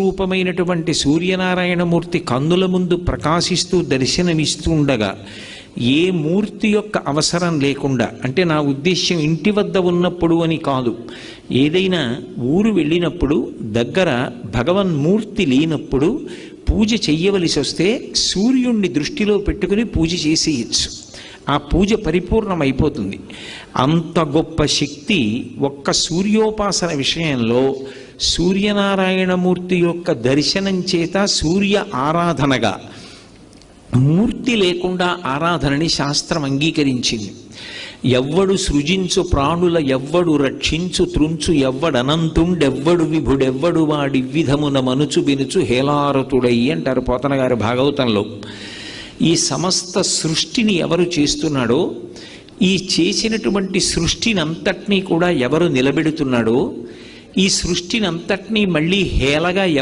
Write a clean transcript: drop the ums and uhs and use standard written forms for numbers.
రూపమైనటువంటి సూర్యనారాయణమూర్తి కన్నుల ముందు ప్రకాశిస్తూ దర్శనమిస్తూ ఉండగా ఏ మూర్తి యొక్క అవసరం లేకుండా, అంటే నా ఉద్దేశ్యం ఇంటి వద్ద ఉన్నప్పుడు అని కాదు, ఏదైనా ఊరు వెళ్ళినప్పుడు దగ్గర భగవన్మూర్తి లేనప్పుడు పూజ చెయ్యవలసి వస్తే సూర్యుణ్ణి దృష్టిలో పెట్టుకుని పూజ చేసేయచ్చు. ఆ పూజ పరిపూర్ణమైపోతుంది. అంత గొప్ప శక్తి ఒక్క సూర్యోపాసన విషయంలో సూర్యనారాయణమూర్తి యొక్క దర్శనం చేత సూర్య ఆరాధనగా, మూర్తి లేకుండా ఆరాధనని శాస్త్రం అంగీకరించింది. ఎవ్వడు సృజించు ప్రాణుల ఎవ్వడు రక్షించు త్రుంచు ఎవ్వడనంతుండెవ్వడు విభుడెవ్వడు వాడి విధమున మనుచు బినుచు హేలారతుడై అంటారు పోతన గారి భాగవతంలో. ఈ సమస్త సృష్టిని ఎవరు చేస్తున్నాడో, ఈ చేసినటువంటి సృష్టినంతటినీ కూడా ఎవరు నిలబెడుతున్నాడో, ఈ సృష్టినంతటినీ మళ్ళీ హేళగా ఎవరు